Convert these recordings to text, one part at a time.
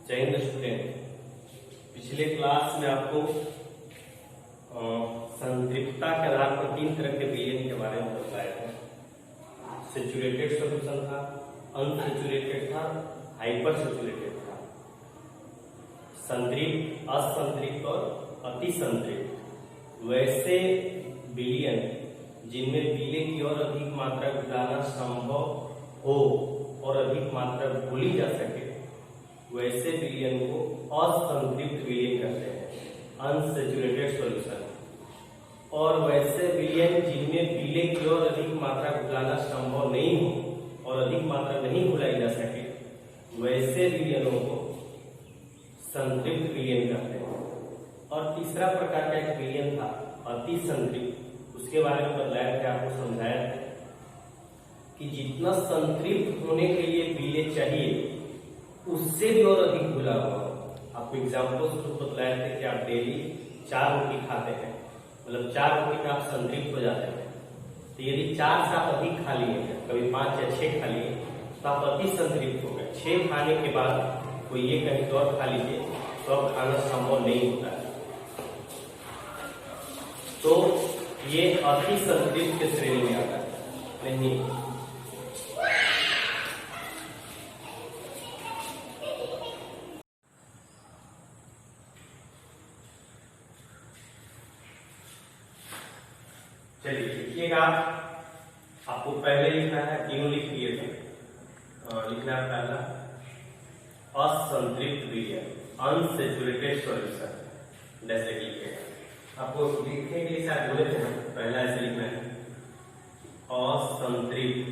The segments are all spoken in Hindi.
जय हिंद स्टूडेंट। पिछले क्लास में आपको संतृप्तता के आधार पर 3 तरह के विलयन के बारे में बताया था। सैचुरेटेड सॉल्यूशन था, अनसैचुरेटेड था, हाइपर सैचुरेटेड था, संतृप्त, असंतृप्त और अति संतृप्त। वैसे विलयन जिनमें पीले की और अधिक मात्रा घुलाना संभव हो और अधिक मात्रा घुली जा सके, वैसे विलयन को असंतृप्त विलयन कहते हैं, अनसैचुरेटेड सॉल्यूशन। और वैसे विलयन जिनमें पीले की और अधिक मात्रा घुलाना संभव नहीं हो और अधिक मात्रा नहीं घुलाई जा सके, वैसे विलयनों को संतृप्त विलयन कहते हैं। और तीसरा प्रकार का एक विलयन था अति संतृप्त। उसके बारे में बतलाया था, आपको समझाया था कि जितना संतृप्त होने के लिए विलय चाहिए उससे भी और अधिक घुला हुआ। आपको एग्जाम्पल से बतलाया था कि आप डेली 4 रोटी खाते हैं, मतलब 4 रोटी में आप संतृप्त हो जाते हैं। तो यदि 4 से आप अधिक खा लिए, कभी 5 या 6 खा लिए, तो आप अति संतृप्त हो गए। 6 खाने के बाद कोई ये कहीं तो और खा लीजिए तो अब खाना संभव नहीं होता है। तो ये अति संतृप्त के श्रेणी में आता है। नहीं, चलिए लिखिएगा। आपको पहले लिखना है, तीनों लिख दिए थे। लिखना है पहला असंतृप्त विलयन, अनसैचुरेटेड सॉल्यूशन। जैसे लिखिएगा, आपको लिखने के लिए शायद बोले थे ना, पहला ऐसे लिखना है असंतृप्त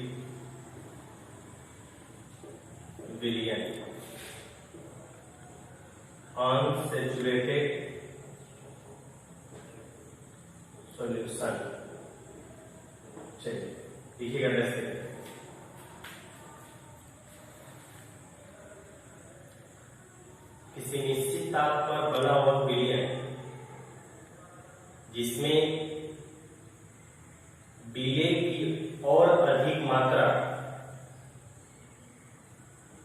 विलयन, अनसैचुरेटेड सॉल्यूशन। चलिए लिखिएगा जैसे किसी निश्चित ताप पर बना हुआ विलयन जिसमें विलय की और अधिक मात्रा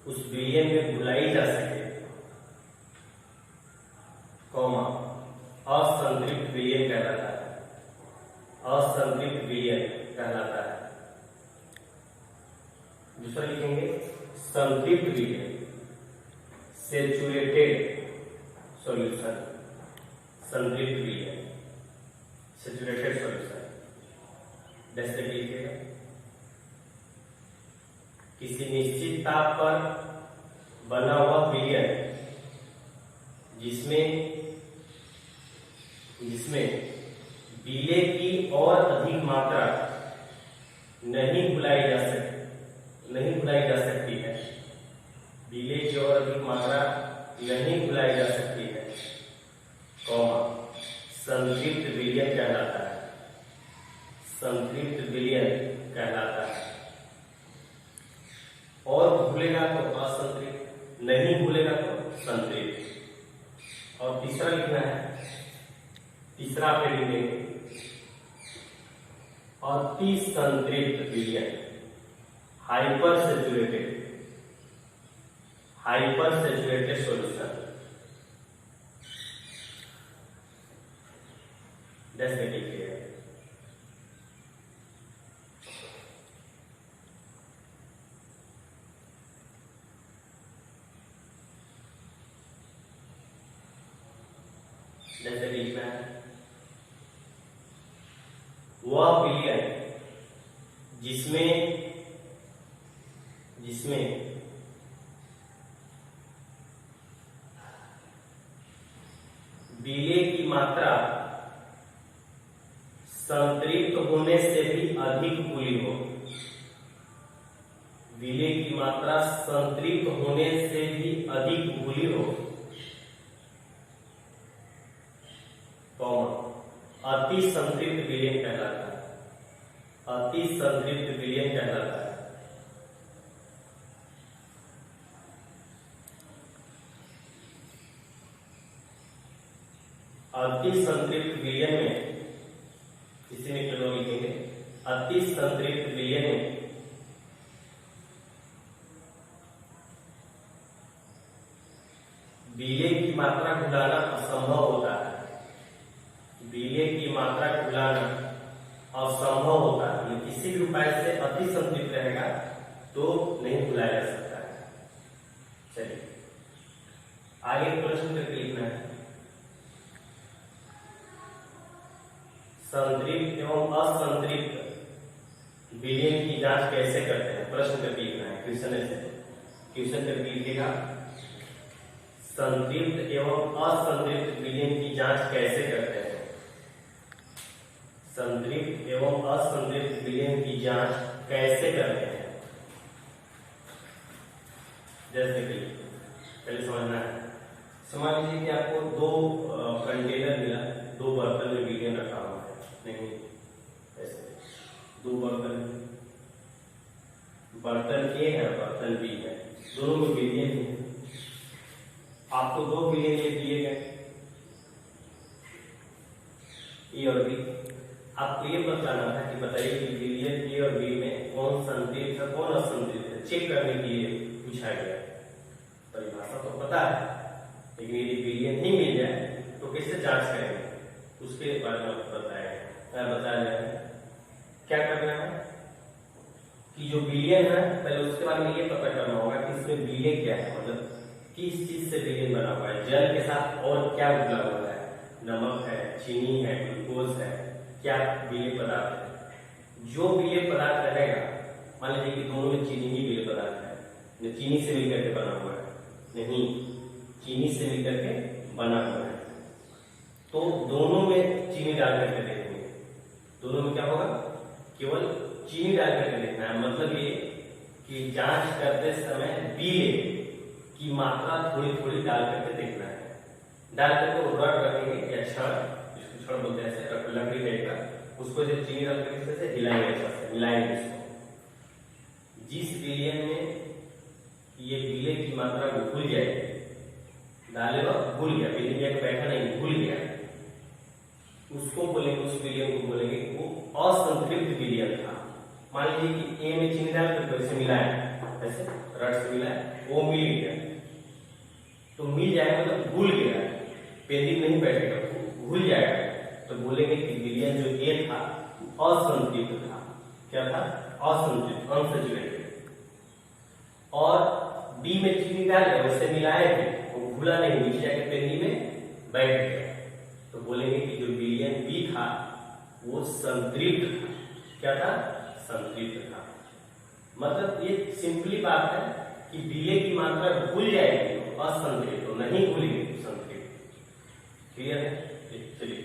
उस विलयन में घुलाई जा सके, कौमा असंतृप्त विलयन कहलाता है। असंतृप्त विलयन कहलाता है। दूसरा लिखेंगे संतृप्त विलयन, सैचुरेटेड सॉल्यूशन, संतृप्त विलयन, सैचुरेटेड सॉल्यूशन। जैसे लिखिएगा किसी निश्चित ताप पर बना हुआ विलयन जिसमें विलय की और अधिक मात्रा नहीं घुलाई जा सकती है, विलय की और अधिक मात्रा नहीं घुलाई जा सकती है, कौमा संतृप्त विलयन कहलाता है। संतृप्त विलयन कहलाता है। और घुलेगा तो असंतृप्त, नहीं घुलेगा तो संतृप्त। और तीसरा लिखना है, तीसरा पे लिखेंगे अति संतृप्त विलयन, हाइपर सैचुरेटेड सॉल्यूशन। जैसे लिखिएगा जैसे लिखना है वह विलयन जिसमें विलय की मात्रा संतृप्त होने से भी अधिक घुली हो, विलय की मात्रा संतृप्त होने से भी अधिक घुली हो, अति संतृप्त विलयन कहलाता है। अति संतृप्त विलयन कहलाता है। अति संतृप्त विलयन में किसी ने क्यों लिखेंगे, अति संतृप्त विलयन में विलेय की मात्रा भुलाना असंभव होता है, विलेय की मात्रा भुलाना असंभव होता है, ये किसी भी उपाय से अति संतृप्त रहेगा तो नहीं भुलाया जा सकता है। चलिए आगे प्रश्न करके लिखना है, संतृप्त एवं असंतृप्त विलयन की जांच कैसे करते हैं, प्रश्न करके लिखना है। क्वेश्चन करके लिखेगा, संतृप्त एवं असंतृप्त विलयन की जांच कैसे करते हैं, संतृप्त एवं असंतृप्त विलयन की जांच कैसे करते हैं। जैसे कि पहले समझना है, समझ लीजिए कि आपको दो कंटेनर मिला, दो बर्तन में विलयन रखा हुआ है, नहीं ऐसे दो बर्तन ए है बर्तन बी है, दोनों में विलयन है। आपको दो विलयन ये दिए गए ए और बी, आपको ये बताना था कि बताइए कि विलयन ए और बी में कौन संतृप्त है कौन असंतृप्त है, चेक करने के लिए पूछा गया। परिभाषा तो पता है, लेकिन यदि विलयन ही मिल जाए तो कैसे जांच करेंगे, उसके बारे में बताया जाए। क्या करना है कि जो विलयन है पहले उसके बारे में ये पता करना होगा कि इसमें विलय क्या है, मतलब किस चीज से विलयन बना हुआ है, जल के साथ और क्या मिला हुआ है, नमक है, चीनी है, ग्लूकोज है, क्या विलय पदार्थ है। जो विलय पदार्थ रहेगा, मान लीजिए कि दोनों में चीनी ही विलय पदार्थ है, चीनी से मिलकर के बना हुआ है, नहीं चीनी से मिलकर के बना हुआ है, तो दोनों में चीनी डाल करके देखेंगे, दोनों में क्या होगा, केवल चीनी डाल करके देखना है। मतलब ये कि जांच करते समय विलय की मात्रा थोड़ी थोड़ी डाल करके देखना है, डाल करके वो रट रखेंगे या छड़, जिसको छड़ बोलते हैं, ऐसे लकड़ी रहेगा, उसको जब चीनी डाल करके से हिलाएंगे, अच्छा से मिलाएंगे इसको। जिस विलयन में ये विलय की मात्रा को भूल जाएगी, डाले वक्त भूल गया, विलयन जाके बैठा नहीं, भूल गया, उसको बोलेंगे, उस विलयन को बोलेंगे वो असंतृप्त विलयन था। मान लीजिए कि ए में चीनी डाल करके ऐसे मिलाया, ऐसे रट से मिलाया, वो मिल गया, तो मिल जाएगा मतलब भूल गया, पेंडिंग नहीं बैठेगा, भूल जाएगा, तो बोलेंगे कि विलयन जो ए था असंतृप्त था। क्या था, असंतृप्त, अनसैचुरेटेड। और बी में चीनी डाल दिया, उससे मिलाया भी, वो भूला नहीं, नीचे जाके पेंडिंग में बैठ गया, तो बोलेंगे कि जो विलयन बी था वो संतृप्त था। क्या था, संतृप्त था। मतलब ये सिंपली बात है कि विलय की मात्रा भूल जाएगी तो असंतृप्त, तो नहीं भूलेगी तो संतृप्त। क्लियर है, चलिए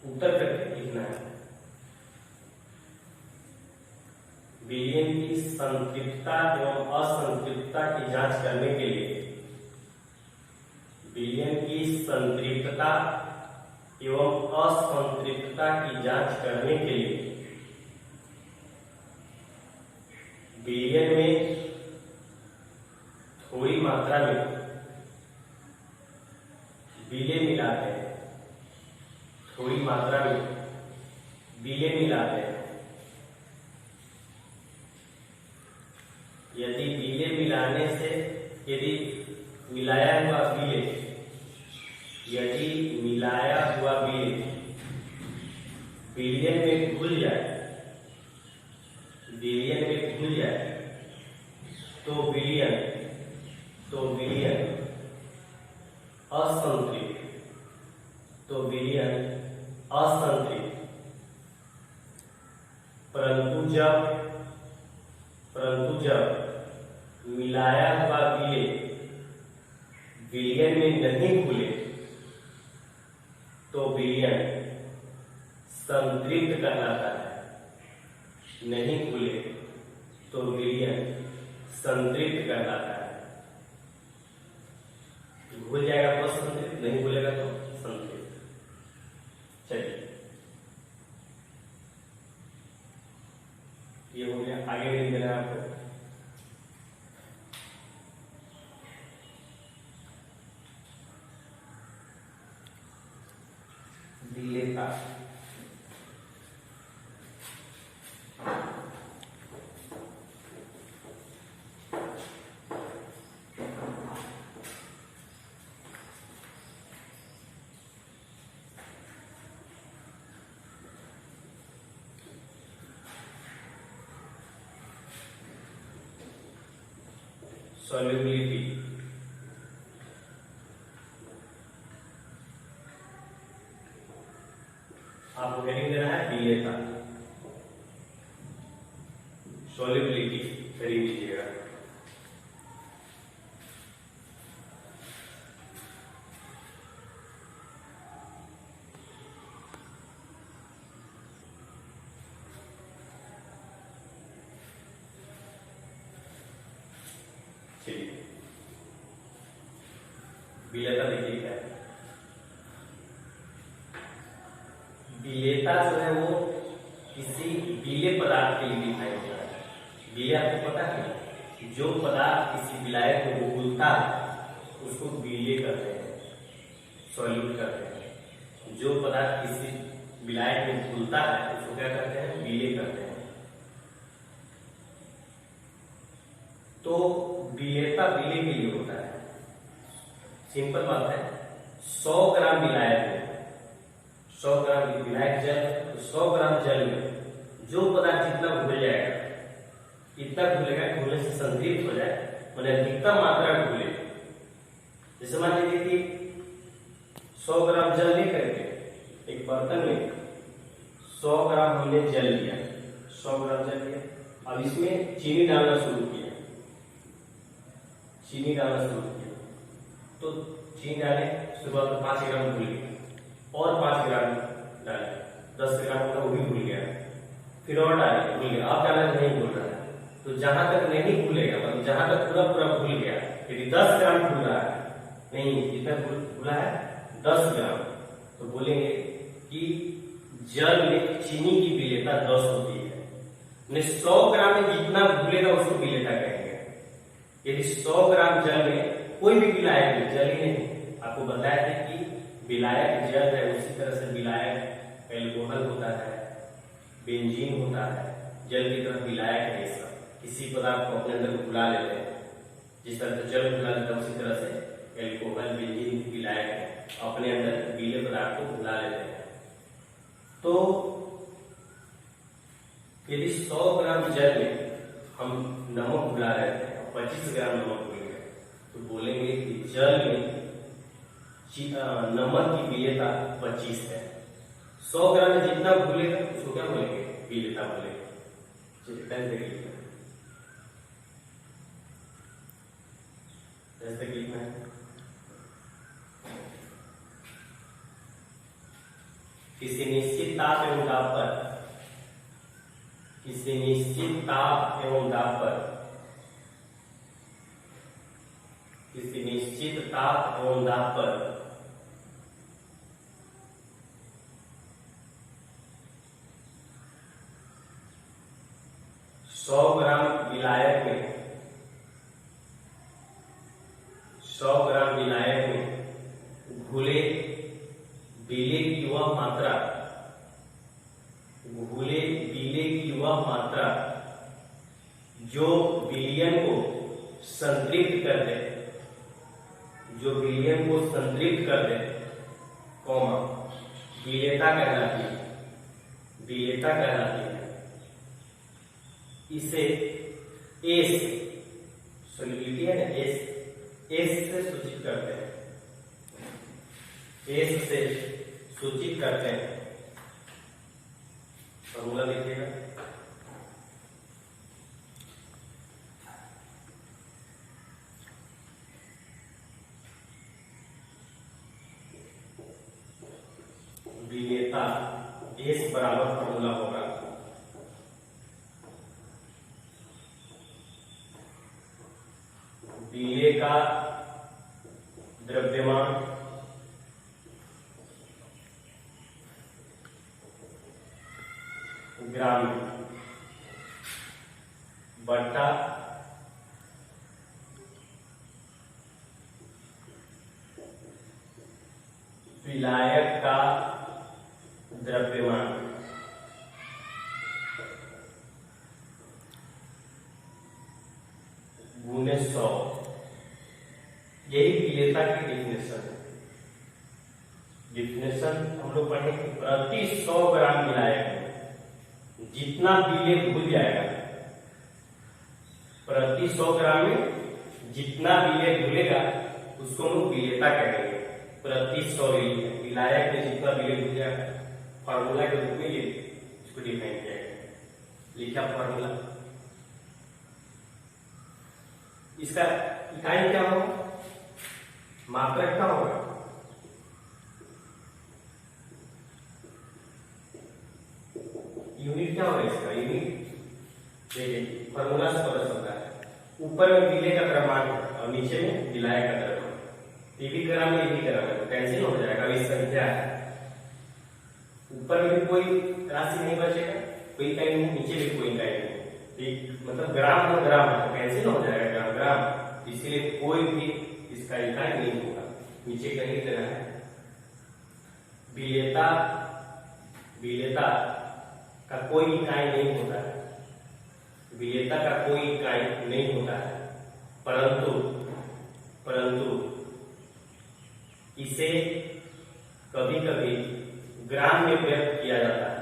उत्तर करके लिखना है। विलयन की संतृप्तता एवं असंतृप्तता की जांच करने के लिए, विलयन की संतृप्तता एवं असंतृप्तता की जांच करने के लिए विलयन में थोड़ी मात्रा में विलय मिलाते हैं, थोड़ी मात्रा में विलय मिलाते हैं। यदि विलय मिलाने से, यदि मिलाया हुआ विलय, यदि मिलाया हुआ विलय विलयन में घुल जाए, विलयन में घुल जाए, तो विलयन असंतृप्त, तो विलयन असंतृप्त। परंतु जब मिलाया हुआ विलय विलयन में नहीं घुले तो विलयन संतृप्त कहलाता है। नहीं घुले तो विलयन संतृप्त कहलाता है। घुल जाएगा तो संतृप्त, नहीं घुलेगा तो संतृप्त। चलिए ये हो गया, आगे नहीं देना आपको। विलय का सॉल्युबिलिटी, आपको हेडिंग देना है विलेयता, सॉल्युबिलिटी हेडिंग दीजिएगा। चलिए विलेयता देखिए क्या है। विलेयता जो है वो किसी विलेय पदार्थ के लिए दिखाई होता है। विलेय आपको पता है, जो पदार्थ किसी विलायक को घुलता है उसको विलेय कहते हैं, सॉल्यूट कहते हैं। जो पदार्थ किसी विलायक में घुलता है उसको क्या कहते हैं, विलेय कहते हैं। तो विलेयता विलेय के लिए होता है। सिंपल बात है, 100 ग्राम विलायक में, 100 ग्राम विलायक जल, तो 100 ग्राम जल में जो पदार्थ जितना घुल जाएगा, इतना घुलेगा, घुलने से संतृप्त हो जाए, मैंने अधिकतम मात्रा घुले। जैसे मान लीजिए कि 100 ग्राम जल ले करके एक बर्तन में 100 ग्राम हमने जल लिया, 100 ग्राम जल लिया। अब इसमें चीनी डालना शुरू किया, चीनी डालना शुरू किया, तो चीनी डाले, शुरुआत में 5 ग्राम घुल गया, और 5 ग्राम डाले, 10 ग्राम का वो भी घुल गया, फिर और डाले, घुल गया। अब डाला नहीं घुल रहा है, तो जहां तक नहीं घुलेगा, मतलब जहां तक पूरा पूरा घुल गया, यदि 10 ग्राम घुल रहा है, नहीं जितना घुला है 10 ग्राम, तो बोलेंगे कि जल में चीनी की विलेयता 10 होती है। 100 ग्राम में जितना घुलेगा उसको विलेयता कहेंगे। यदि 100 ग्राम जल में कोई भी विलायक में, जल ही नहीं, आपको बताया था कि विलायक जल है, उसी तरह से विलायक एल्कोहल होता है, बेंजीन होता है, जल की तरह विलायक है। ये सब किसी पदार्थ को अपने अंदर घुला लेते हैं, जिस तरह से जल घुला लेता है उसी तरह से एल्कोहल बेंजीन विलायक है, अपने अंदर गीले पदार्थ को घुला लेते हैं। तो यदि 100 ग्राम जल में हम नमक घुला रहे थे, 25 ग्राम नमक घुल गया, तो बोलेंगे कि जल में नमक की विलेयता 25 है। 100 ग्राम में जितना घुलेगा उसको क्या बोलेंगे, विलेयता बोलेंगे। चलिए जैसे लिखना है, किसी निश्चित ताप एवं दाब पर, किसी निश्चित ताप एवं दाब पर, किसी निश्चित ताप एवं दाब पर 100 ग्राम विलायक में, 100 ग्राम विलायक में घुले विलेय की वह मात्रा, घुले विलेय की वह मात्रा जो विलयन को संतृप्त कर दे, जो विलयन को संतृप्त कर दे, कौमा विलेयता कहलाती है, विलेयता कहलाती है। इसे एस, सॉल्युबिलिटी है ना, एस से सूचित करते हैं, एस से सूचित करते हैं। फॉर्मूला देखिएगा, विलेयता एस बराबर फॉर्मूला होगा विलेय का द्रव्यमान ग्राम बटा विलायक का द्रव्यमान, गुणे 100। यही विलेयता की डेफिनेशन है। डेफिनेशन हम लोग पढ़ेंगे, प्रति 100 ग्राम विलायक में जितना विलेय घुल जाएगा, प्रति 100 ग्राम में जितना विलेय घुलेगा उसको हम विलेयता कहेंगे। प्रति 100 मिलीलीटर विलायक में जितना विलेय घुल जाएगा फॉर्मूला के रूप में ये इसको डिफाइन किया गया। लिखा फॉर्मूला। इसका इकाई क्या होगा, मात्रक क्या होगा, यूनिट क्या होगा इसका, यूनिट देखिए फॉर्मूला से पता चलता है। ऊपर में विलेय का द्रव्यमान और नीचे में विलायक का द्रव्यमान। ये भी ग्राम में, ये भी ग्राम है, तो कैंसिल हो जाएगा। अब इस संख्या है, ऊपर में भी कोई राशि नहीं बचेगा, कोई इकाई नहीं, नीचे भी कोई इकाई नहीं। ठीक, मतलब ग्राम और ग्राम है तो कैंसिल हो जाएगा ग्राम ग्राम, इसलिए कोई भी इसका इकाई नहीं होगा। नीचे कहीं देना है विलेयता, विलेयता का कोई इकाई नहीं होता है, विलेयता का कोई इकाई नहीं होता है, परंतु इसे कभी कभी ग्राम में व्यक्त किया जाता है,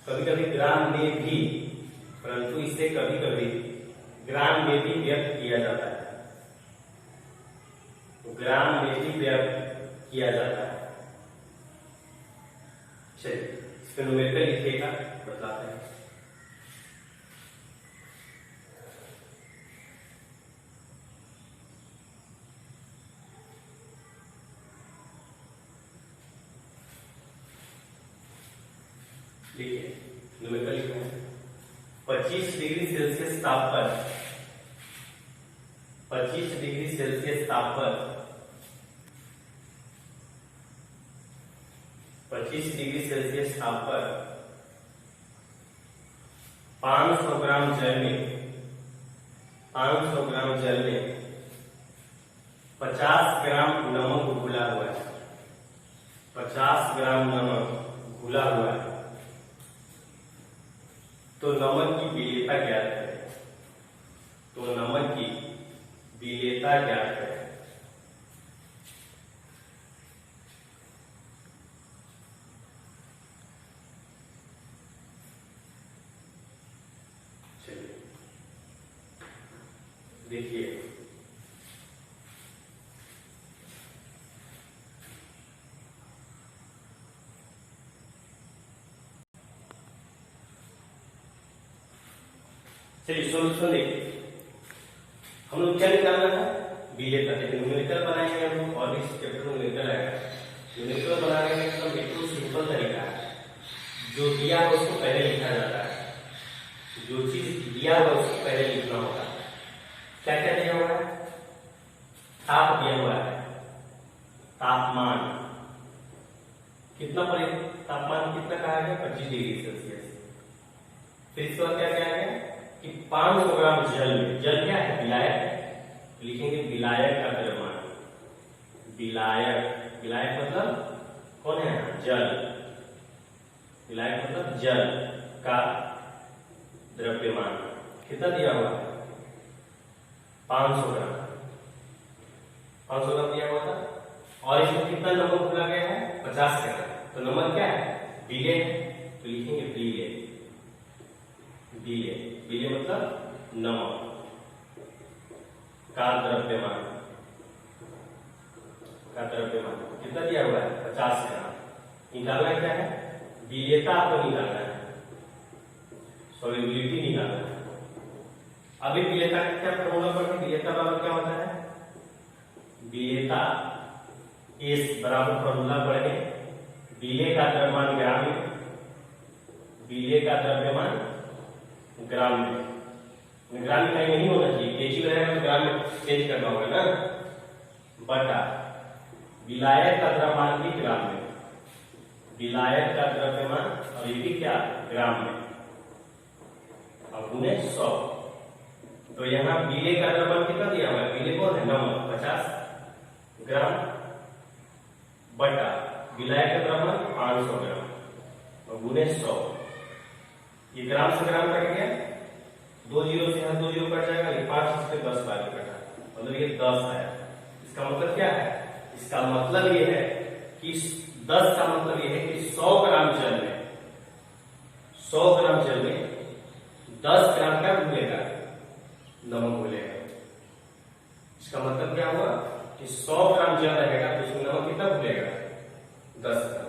कभी कभी ग्राम में भी, परंतु इसे कभी कभी ग्राम में भी व्यक्त किया जाता है, ग्राम में भी व्यक्त किया जाता है। चलिए इसका न्यूमेरिकल लिखिएगा, बताते हैं। देखिए न्यूमेरिकल लिखना है। 25 डिग्री सेल्सियस ताप पर, 25 डिग्री सेल्सियस ताप पर, 25 डिग्री सेल्सियस ताप पर 500 ग्राम जल में, 500 ग्राम जल में 50 ग्राम नमक घुला हुआ है, 50 ग्राम नमक घुला हुआ है। तो नमक की विलेयता ज्ञात है, तो नमक की विलेयता ज्ञात है। चलिए देखिए चलिए सोल्यूशन देखिए, हम लोग क्या निकालना है, विलेयता। देखिए न्यूमेरिकल बनाएंगे हम लोग, और भी चैप्टर में न्यूमेरिकल आएगा। न्यूमेरिकल बनाने का बिल्कुल सिंपल तरीका है, जो दिया है उसको पहले लिखा जाता है, जो चीज दिया हुआ उसको पहले लिखना होता है। क्या क्या दिया हुआ है, ताप दिया हुआ है, तापमान कितना पड़े, तापमान कितना कहा गया, 25 डिग्री सेल्सियस। फिर इसके बाद क्या क्या है कि 500 ग्राम जल में, जल क्या है, विलायक है, लिखेंगे विलायक का द्रव्यमान। विलायक, विलायक मतलब कौन है, जल, विलायक मतलब जल का द्रव्यमान कितना दिया हुआ है, 500 ग्राम, 500 ग्राम दिया हुआ था। और इसमें कितना नमक घुला गया है, 50 ग्राम। तो नमक क्या है, विलेय है, तो लिखेंगे विलेय, विलेय, विलेय मतलब नमक का द्रव्यमान, का द्रव्यमान कितना दिया हुआ है, 50 ग्राम। निकालना क्या है, विलेयता आपको निकालना है, सॉल्युबिलिटी निकालना है। अभी विलेयता का क्या फॉर्मूला पढ़ते हैं, विलेयता बराबर क्या होता है, विलेयता एस बराबर फॉर्मूला पढ़े, विलेय का द्रव्यमान ग्राम में, विलेय का द्रव्यमान ग्राम में, ग्राम में कहीं नहीं होना चाहिए, केजी रहेगा तो ग्राम में चेंज करना होगा ना, बटा विलायक का द्रव्यमान भी ग्राम में, विलायक का द्रव्यमान और ये भी क्या, ग्राम में, और गुणे 100। तो यहाँ विलेय का द्रव्यमान कितना दिया हुआ है, विलेय कौन है, नमक 50 ग्राम, बटा विलायक का द्रव्यमान 500 ग्राम और गुणे 100। ये ग्राम से ग्राम कट गया, 2 जीरो से यहाँ 2 जीरो कट जाएगा, ये 5 से 10 वैल्यू कटा, मतलब ये 10 है। इसका मतलब क्या है, इसका मतलब ये है कि 10 का मतलब ये है कि 100 ग्राम जल में, 100 ग्राम जल में 10 ग्राम का घुलेगा, नमक घुलेगा। इसका मतलब क्या हुआ कि 100 ग्राम जल रहेगा तो उसमें नमक कितना घुलेगा, 10 ग्राम।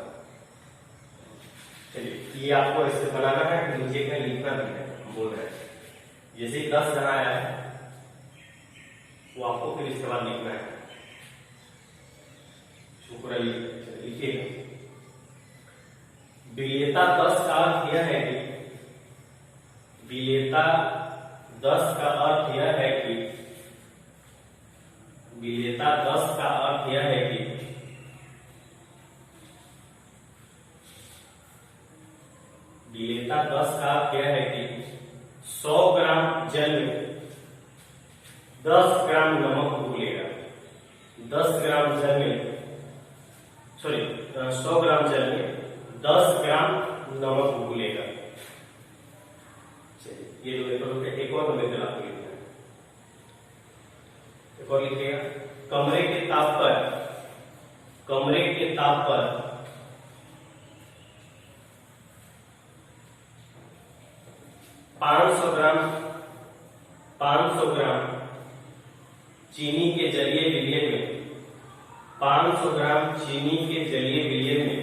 चलिए ये आपको ऐसे बनाना है, नीचे में लिखना भी है, हम बोल रहे हैं जैसे 10 जहाँ आया है वो आपको फिर इसके बाद लिखना है, पूरा लिखिएगा। विलेयता 10 का अर्थ यह है कि विलेयता 10 का अर्थ यह है कि विलेयता 10 का अर्थ यह है कि विलेयता 10 का अर्थ यह है कि 100 ग्राम जल में 10 ग्राम नमक घुलेगा। 10 ग्राम जल में 100 ग्राम जल में 10 ग्राम नमक घुलेगा। चलिए ये एक और नंबर आपको लिखना है, एक और लिखिएगा। कमरे के ताप पर 500 ग्राम चीनी के जलीय विलयन में 500 ग्राम चीनी के जलीय विलयन में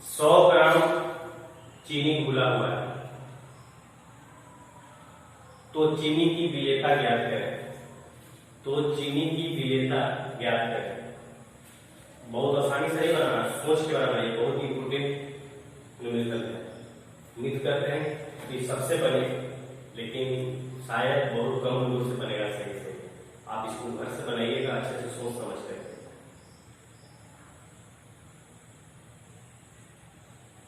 100 ग्राम चीनी घुला हुआ है, तो चीनी की विलेयता ज्ञात करें। ज्ञात करें। बहुत आसानी से नहीं बनाना, सोच के बनाना, ये बहुत ही इंपोर्टेंट न्यूमेरिकल है। उम्मीद करते हैं कि सबसे बने, लेकिन शायद बहुत कम लोगों से बनेगा सही से। आप इसको घर से बनाइएगा अच्छे से सोच समझ कर।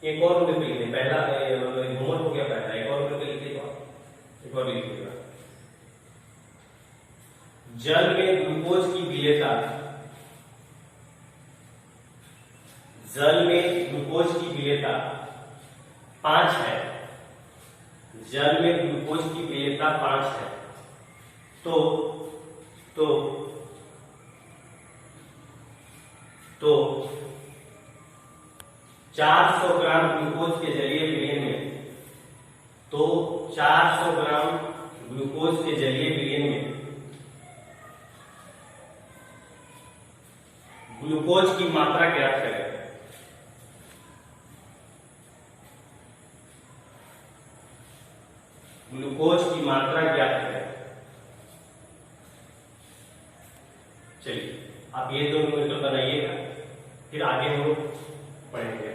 एक और नंबर पे लिखिए, पहला होमवर्क हो गया पहला, एक और नंबर पे लिखिए, तो एक और लिखिएगा। जल में ग्लूकोज की विलेयता, जल में ग्लूकोज की विलेयता 5 है। जल में ग्लूकोज की विलेयता 5 है, तो 400 ग्राम ग्लूकोज के जलीय विलयन में, 400 ग्राम ग्लूकोज के जलीय विलयन में ग्लूकोज की मात्रा ज्ञात करें। ग्लूकोज की मात्रा ज्ञात करें। चलिए आप ये दो न्यूमेरिकल बनाइएगा, फिर आगे हम पढ़ेंगे।